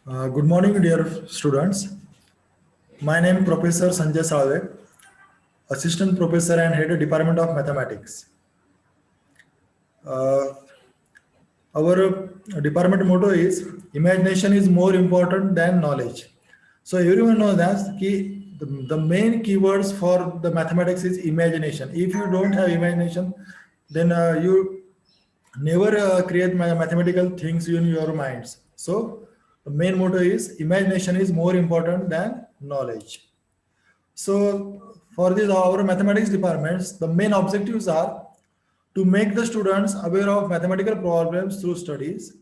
Good morning, dear students. My name is Professor Sanjay Salve, Assistant Professor and Head of Department of Mathematics. Uh, our department motto is imagination is more important than knowledge. So everyone knows that the main keywords for the mathematics is imagination. If you don't have imagination, then you never create mathematical things in your minds. So the main motto is imagination is more important than knowledge. So for this, our mathematics departments, the main objectives are to make the students aware of mathematical problems through studies,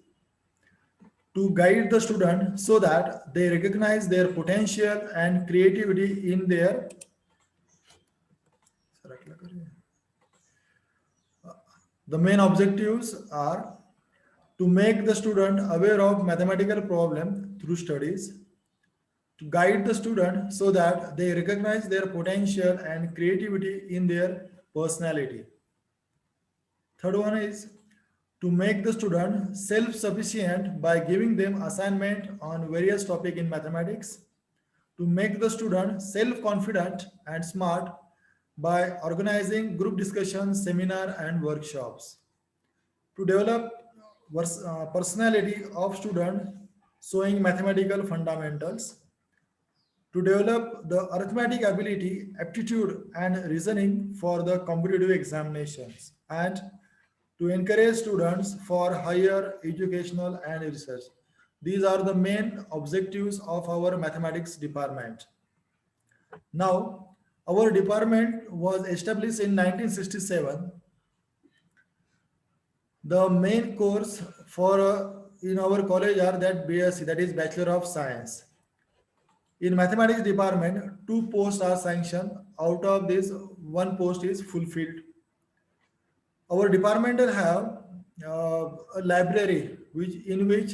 to guide the student so that they recognize their potential and creativity in their. The main objectives are to make the student aware of mathematical problem through studies, to guide the student so that they recognize their potential and creativity in their personality. Third one is to make the student self-sufficient by giving them assignment on various topic in mathematics, to make the student self-confident and smart by organizing group discussions, seminar and workshops, to develop personality of student showing mathematical fundamentals, to develop the arithmetic ability, aptitude, and reasoning for the competitive examinations, and to encourage students for higher educational and research. These are the main objectives of our mathematics department. Now, our department was established in 1967. The main course for in our college are that BSc, that is Bachelor of Science. In mathematics department, 2 posts are sanctioned. Out of this, 1 post is fulfilled. Our department will have a library in which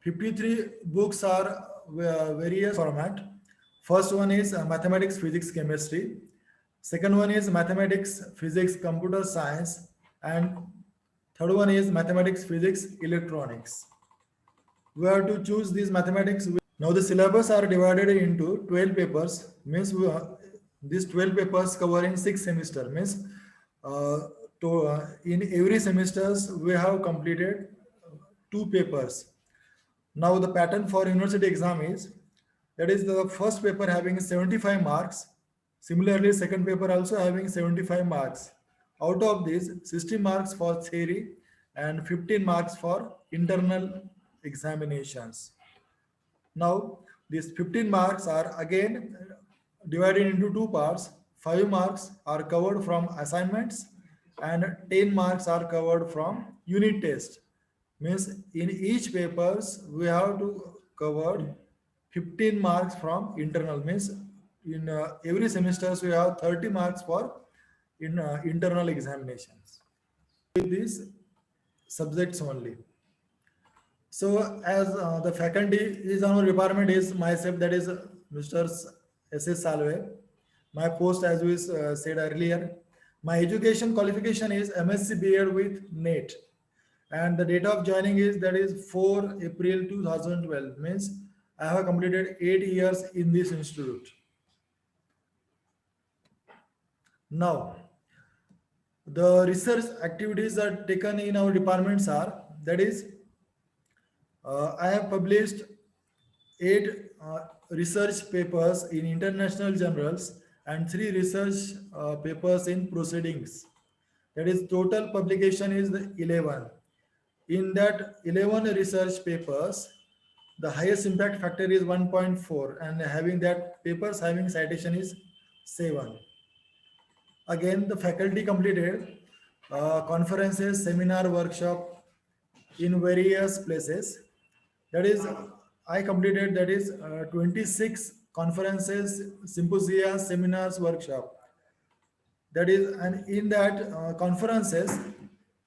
53 books are various format. First one is mathematics, physics, chemistry. Second one is mathematics, physics, computer science, and third one is mathematics, physics, electronics. We have to choose these mathematics. Now the syllabus are divided into 12 papers. Means these 12 papers covering 6 semesters. Means uh, in every semesters we have completed 2 papers. Now the pattern for university exam is that is the first paper having 75 marks. Similarly, second paper also having 75 marks. Out of these, 60 marks for theory and 15 marks for internal examinations. Now, these 15 marks are again divided into 2 parts. 5 marks are covered from assignments and 10 marks are covered from unit test. Means in each papers we have to cover 15 marks from internal. Means in every semesters we have 30 marks for internal examinations. With these subjects only. So as the faculty is our department is myself, that is Mr. S.S. Salve. My post, as we said earlier, my education qualification is MSc B.Ed with NET, and the date of joining is that is 4 April 2012. Means I have completed 8 years in this institute. Now, the research activities that taken in our departments are that is I have published 8 research papers in international journals and 3 research papers in proceedings. That is total publication is the 11. In that 11 research papers, the highest impact factor is 1.4 and having that papers having citation is 7. Again, the faculty completed conferences, seminar, workshop in various places. That is, I completed that is 26 conferences, symposia, seminars, workshop. That is, and in that conferences,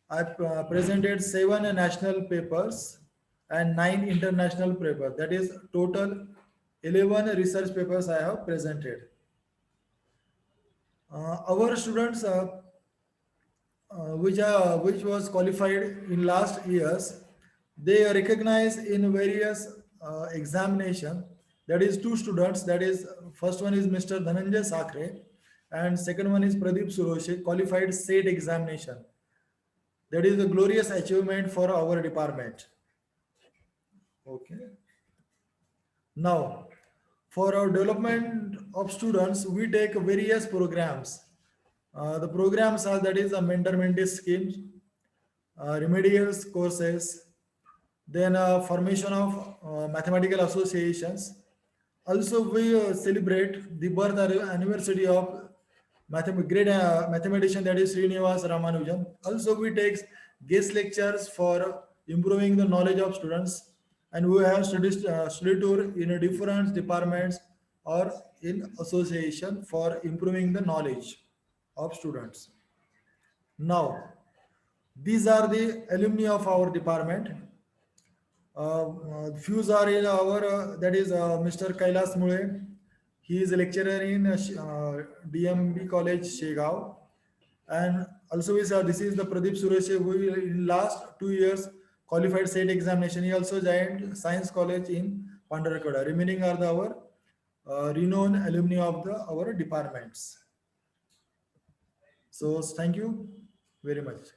I presented 7 national papers and 9 international papers. That is total 11 research papers I have presented. Our students which was qualified in last years, they are recognized in various examination. That is two students. That is first one is Mr. Dhananjay Sakre, and second one is Pradeep Suroshi, qualified state examination. That is a glorious achievement for our department. Okay. Now, for our development of students, we take various programs. The programs are that is a mentor-mentee schemes, remedial courses, then formation of mathematical associations. Also, we celebrate the birth anniversary of great mathematician that is Srinivas Ramanujan. Also, we take guest lectures for improving the knowledge of students, and we have study tour in different departments or in association for improving the knowledge of students. Now, these are the alumni of our department. Few are in our that is Mr. Kailas Mule. He is a lecturer in DMB College, Shegaon. And also is this is the Pradeep Suresh who in last 2 years qualified state examination. He also joined Science College in Pandarakada. Remaining are our renowned alumni of our departments. So thank you very much.